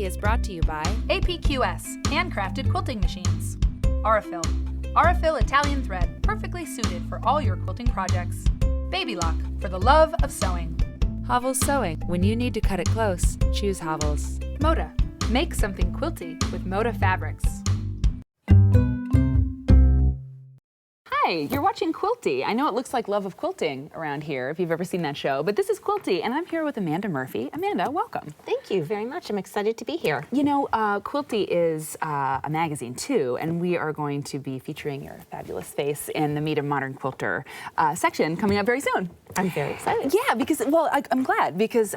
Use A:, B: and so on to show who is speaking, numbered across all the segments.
A: is brought to you by
B: APQS, handcrafted quilting machines. Aurifil. Aurifil Italian thread, perfectly suited for all your quilting projects. Baby Lock, for the love of sewing.
A: Havel's Sewing. When you need to cut it close, choose Havel's.
B: Moda. Make something quilty with Moda fabrics.
C: Hi, you're watching Quilty. I know it looks like Love of Quilting around here, if you've ever seen that show, but this is Quilty, and I'm here with Amanda Murphy. Amanda, welcome.
D: Thank you very much. I'm excited to be here.
C: You know, Quilty is a magazine too, and we are going to be featuring your fabulous face in the Meet a Modern Quilter section coming up very soon.
D: I'm very excited.
C: Yeah, because, well, I'm glad, because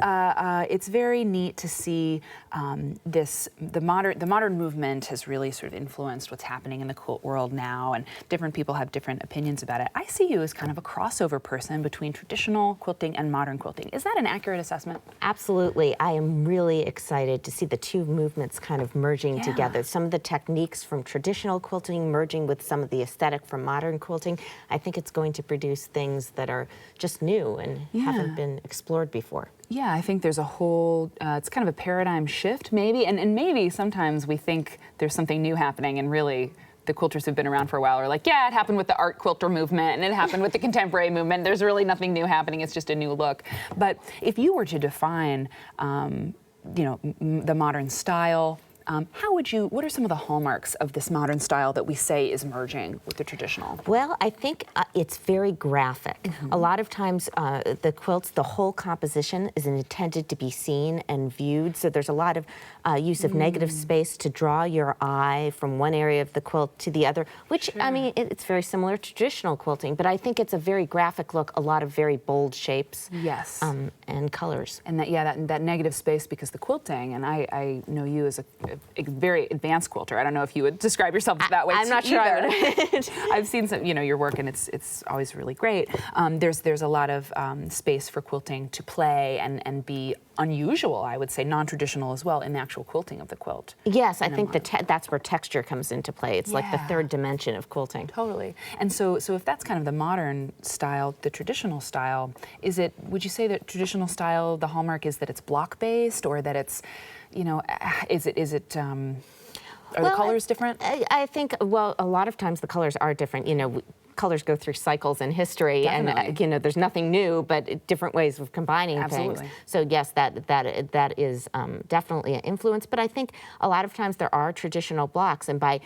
C: it's very neat to see the modern movement has really sort of influenced what's happening in the quilt world now, and different people have different opinions about it. I see you as kind of a crossover person between traditional quilting and modern quilting. Is that an accurate assessment?
D: Absolutely. I am really excited to see the two movements kind of merging together. Some of the techniques from traditional quilting merging with some of the aesthetic from modern quilting. I think it's going to produce things that are just new and haven't been explored before.
C: Yeah, I think there's a whole, it's kind of a paradigm shift maybe, and maybe sometimes we think there's something new happening, and really the quilters who've been around for a while are like, yeah, it happened with the art quilter movement and it happened with the contemporary movement. There's really nothing new happening. It's just a new look. But if you were to define, you know, the modern style, what are some of the hallmarks of this modern style that we say is merging with the traditional?
D: Well, I think it's very graphic. A lot of times the quilts, the whole composition is intended to be seen and viewed, so there's a lot of use of negative space to draw your eye from one area of the quilt to the other, which, I mean, it's very similar to traditional quilting, but I think it's a very graphic look, a lot of very bold shapes and colors.
C: And that negative space, because the quilting, and I know you as a very advanced quilter. I don't know if you would describe yourself that way.
D: I'm not sure I would.
C: I've seen some, you know, your work, and it's always really great. There's a lot of space for quilting to play and be unusual, I would say, non-traditional as well in the actual quilting of the quilt.
D: Yes, I think that's where texture comes into play. It's like the third dimension of quilting.
C: Totally. And so if that's kind of the modern style, the traditional style, would you say that traditional style, the hallmark is that it's block-based, or that it's, you know, are the colors different?
D: I think, well, a lot of times the colors are different. You know, colors go through cycles in history, and you know, there's nothing new, but different ways of combining things. So yes, that is definitely an influence. But I think a lot of times there are traditional blocks, and by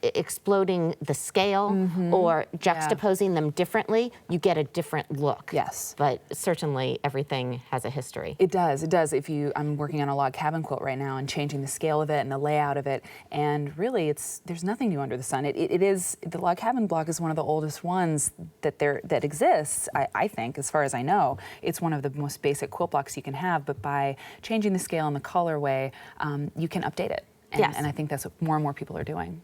D: exploding the scale or juxtaposing them differently, you get a different look.
C: Yes.
D: But certainly everything has a history.
C: It does. It does. I'm working on a log cabin quilt right now and changing the scale of it and the layout of it, and really, there's nothing new under the sun. It is, the log cabin block is one of the oldest ones that exists, I think, as far as I know. It's one of the most basic quilt blocks you can have, but by changing the scale and the colorway, you can update it. And I think that's what more and more people are doing.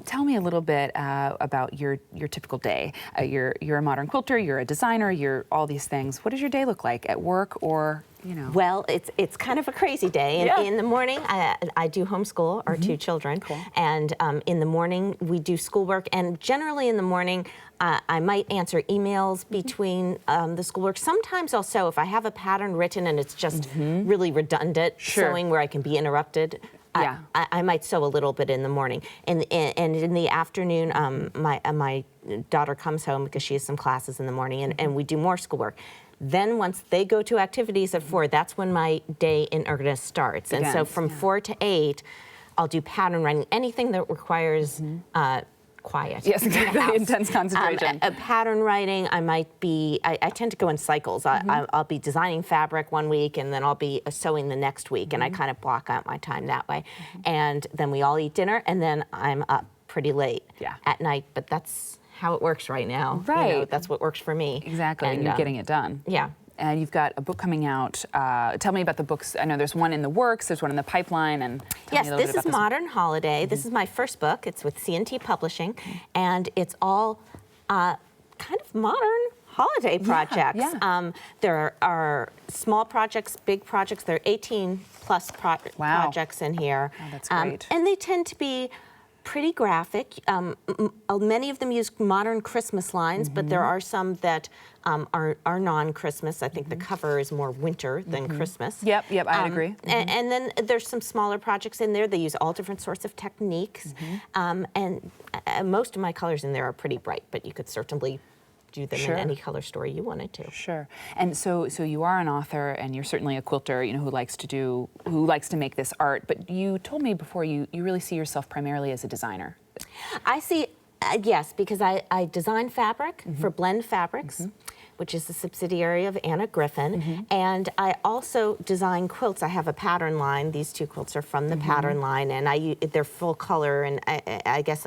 C: Tell me a little bit about your typical day. You're a modern quilter, you're a designer, you're all these things. What does your day look like at work, or, you know?
D: Well, it's kind of a crazy day. In the morning, I do homeschool our two children.
C: Cool.
D: And in the morning, we do schoolwork. And generally in the morning, I might answer emails between the schoolwork. Sometimes I'll sew. If I have a pattern written and it's just really redundant sewing where I can be interrupted, I might sew a little bit in the morning. And in the afternoon, my daughter comes home because she has some classes in the morning, and we do more schoolwork. Then once they go to activities at 4, that's when my day in earnest starts. And so from 4 to 8, I'll do pattern writing, anything that requires quiet.
C: Yes, exactly. Intense concentration.
D: Pattern writing, I tend to go in cycles. I'll be designing fabric one week, and then I'll be sewing the next week, and I kind of block out my time that way. And then we all eat dinner, and then I'm up pretty late at night, but that's how it works right now.
C: Right.
D: You know, that's what works for me.
C: Exactly, and you're getting it done.
D: Yeah.
C: And you've got a book coming out. Tell me about the books. I know there's one in the works, there's one in the pipeline, and tell me a little bit about
D: this is Modern Holiday. This is my first book. It's with C&T Publishing, and it's all kind of modern holiday projects. There are small projects, big projects. There are 18+ projects in here.
C: Oh, that's great.
D: And they tend to be pretty graphic. Many of them use modern Christmas lines, but there are some that are non-Christmas. I think the cover is more winter than Christmas.
C: Yep, I agree.
D: And then there's some smaller projects in there. They use all different sorts of techniques. And most of my colors in there are pretty bright, but you could certainly do them in any color story you wanted to.
C: Sure. And so you are an author, and you're certainly a quilter, who likes to make this art. But you told me before you really see yourself primarily as a designer.
D: I see, yes, because I design fabric for Blend Fabrics, which is the subsidiary of Anna Griffin, and I also design quilts. I have a pattern line. These two quilts are from the pattern line, and they're full color, and I guess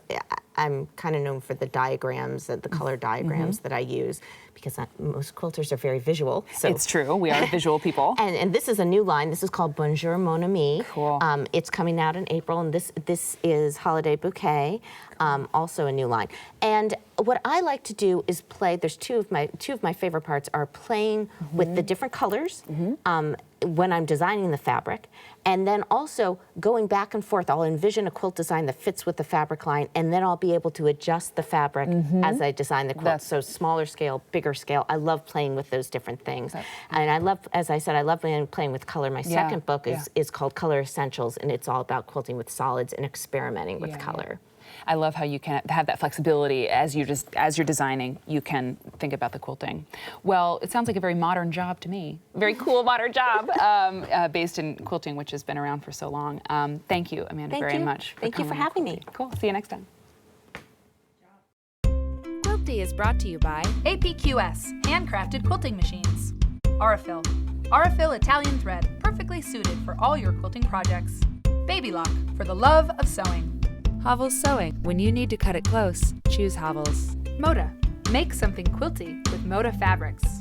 D: I'm kind of known for the diagrams, the color diagrams that I use, because most quilters are very visual. So
C: It's true. We are visual people.
D: And this is a new line. This is called Bonjour Mon Ami.
C: Cool.
D: It's coming out in April, and this is Holiday Bouquet, also a new line. And what I like to do is play. There's two of my favorite parts are playing with the different colors when I'm designing the fabric, and then also going back and forth. I'll envision a quilt design that fits with the fabric line, and then I'll be able to adjust the fabric as I design the quilt. So smaller scale, bigger scale. I love playing with those different things. And I love, as I said, I love playing with color. My second book is called Color Essentials, and it's all about quilting with solids and experimenting with color.
C: I love how you can have that flexibility as you're designing. You can think about the quilting. Well, it sounds like a very modern job to me. Very cool modern job based in quilting, which has been around for so long. Thank you, Amanda, very much.
D: Thank you for having me.
C: Cool. See you next time.
A: Quilty is brought to you by
B: APQS, handcrafted quilting machines. Aurifil Italian thread, perfectly suited for all your quilting projects. Baby Lock, for the love of sewing.
A: Havel's Sewing. When you need to cut it close, choose Havel's.
B: Moda, make something quilty with Moda fabrics.